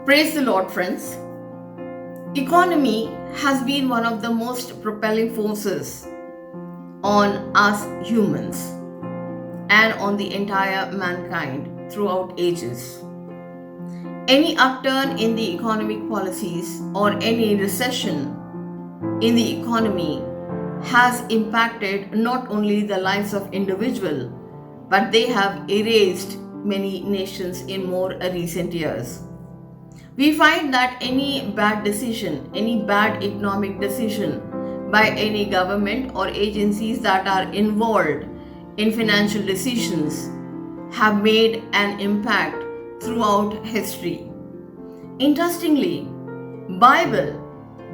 Praise the Lord, friends. Economy has been one of the most propelling forces on us humans and on the entire mankind throughout ages. Any upturn in the economic policies or any recession in the economy has impacted not only the lives of individuals, but they have erased many nations in more recent years. We find that any bad decision, any bad economic decision by any government or agencies that are involved in financial decisions have made an impact throughout history. Interestingly, Bible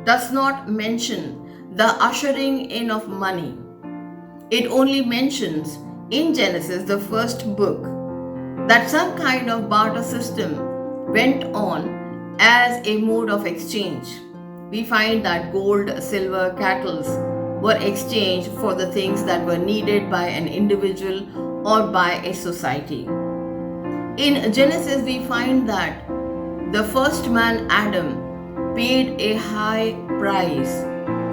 does not mention the ushering in of money. It only mentions in Genesis, the first book, that some kind of barter system went on as a mode of exchange. We find that gold, silver, cattle were exchanged for the things that were needed by an individual or by a society. In Genesis, we find that the first man, Adam, paid a high price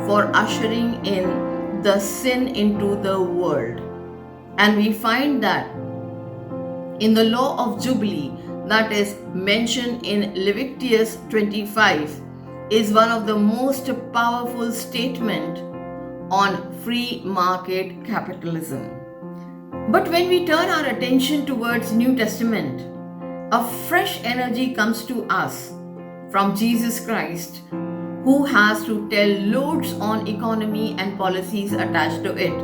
for ushering in the sin into the world. And we find that in the law of Jubilee, that is mentioned in Leviticus 25, is one of the most powerful statement on free market capitalism. But when we turn our attention towards New Testament, a fresh energy comes to us from Jesus Christ, who has to tell loads on economy and policies attached to it.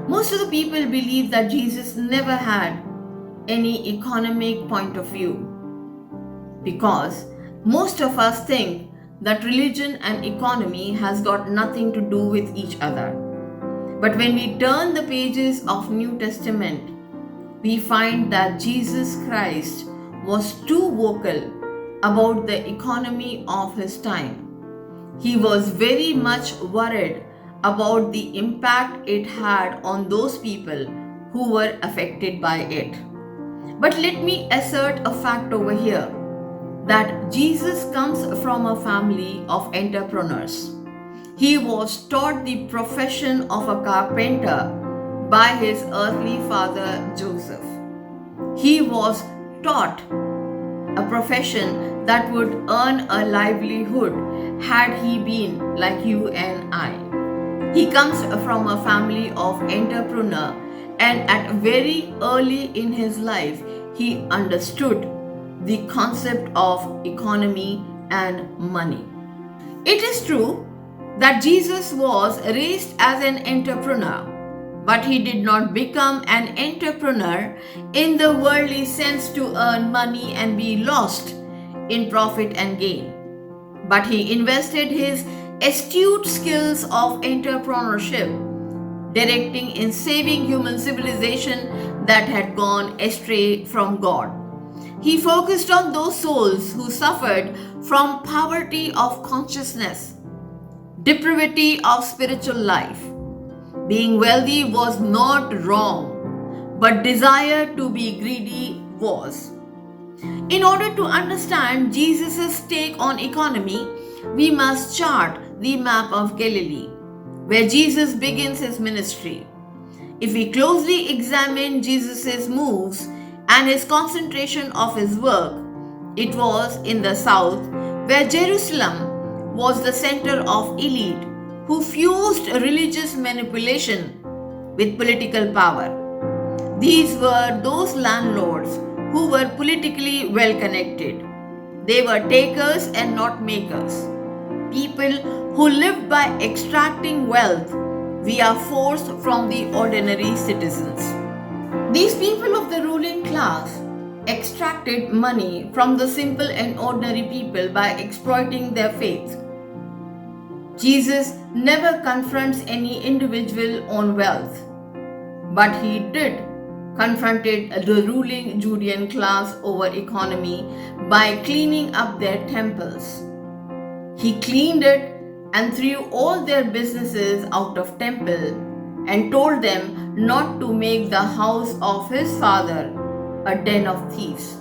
Most of the people believe that Jesus never had any economic point of view, because most of us think that religion and economy has got nothing to do with each other. But when we turn the pages of New Testament, we find that Jesus Christ was too vocal about the economy of his time. He was very much worried about the impact it had on those people who were affected by it. But let me assert a fact over here that Jesus comes from a family of entrepreneurs. He was taught the profession of a carpenter by his earthly father Joseph. He was taught a profession that would earn a livelihood had he been like you and I. He comes from a family of entrepreneurs, and at very early in his life, he understood the concept of economy and money. It is true that Jesus was raised as an entrepreneur, but he did not become an entrepreneur in the worldly sense to earn money and be lost in profit and gain. But he invested his astute skills of entrepreneurship directing in saving human civilization that had gone astray from God. He focused on those souls who suffered from poverty of consciousness, depravity of spiritual life. Being wealthy was not wrong, but desire to be greedy was. In order to understand Jesus' take on economy, we must chart the map of Galilee, where Jesus begins his ministry. If we closely examine Jesus' moves and his concentration of his work, it was in the south, where Jerusalem was the center of elite who fused religious manipulation with political power. These were those landlords who were politically well connected. They were takers and not makers. People who lived by extracting wealth via force from the ordinary citizens. These people of the ruling class extracted money from the simple and ordinary people by exploiting their faith. Jesus never confronts any individual on wealth, but he did confronted the ruling Judean class over economy by cleaning up their temples. He cleaned it and threw all their businesses out of temple and told them not to make the house of his father a den of thieves.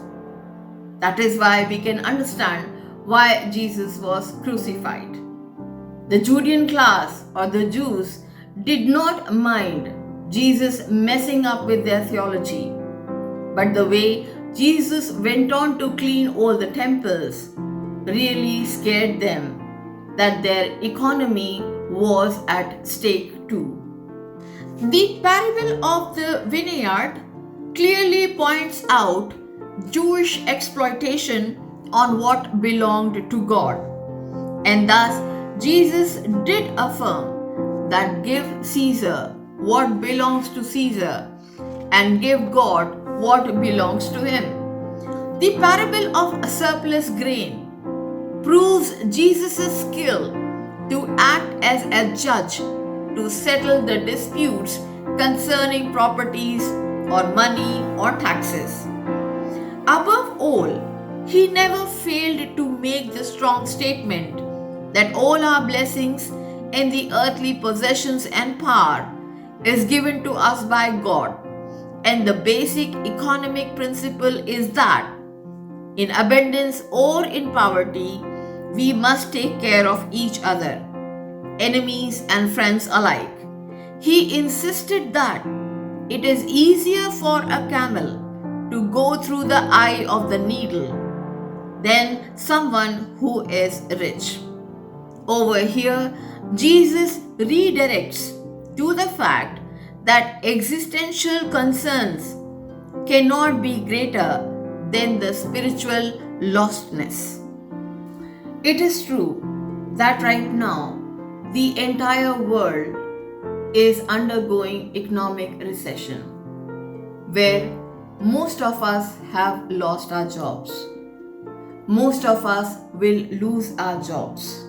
That is why we can understand why Jesus was crucified. The Judean class or the Jews did not mind Jesus messing up with their theology, but the way Jesus went on to clean all the temples really scared them that their economy was at stake too. The parable of the vineyard clearly points out Jewish exploitation on what belonged to God, and thus Jesus did affirm that give Caesar what belongs to Caesar and give God what belongs to him. The parable of surplus grain proves Jesus' skill to act as a judge to settle the disputes concerning properties or money or taxes. Above all, he never failed to make the strong statement that all our blessings in the earthly possessions and power is given to us by God. And the basic economic principle is that in abundance or in poverty, we must take care of each other, enemies and friends alike. He insisted that it is easier for a camel to go through the eye of the needle than someone who is rich. Over here, Jesus redirects to the fact that existential concerns cannot be greater than the spiritual lostness. It is true that right now the entire world is undergoing economic recession, where most of us have lost our jobs. Most of us will lose our jobs,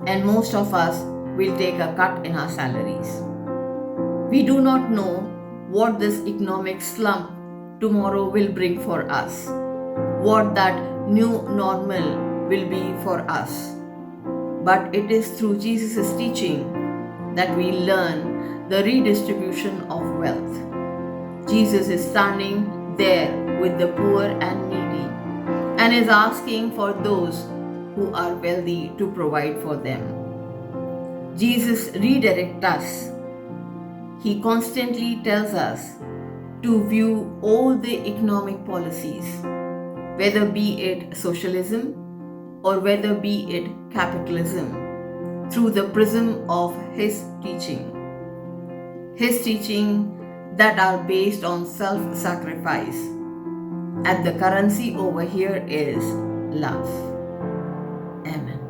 and most of us will take a cut in our salaries. We do not know what this economic slump tomorrow will bring for us, what that new normal will be for us. But it is through Jesus' teaching that we learn the redistribution of wealth. Jesus is standing there with the poor and needy and is asking for those who are wealthy to provide for them. Jesus redirects us. He constantly tells us to view all the economic policies, whether be it socialism or whether be it capitalism, through the prism of his teaching. His teaching that are based on self-sacrifice. And the currency over here is love. Amen.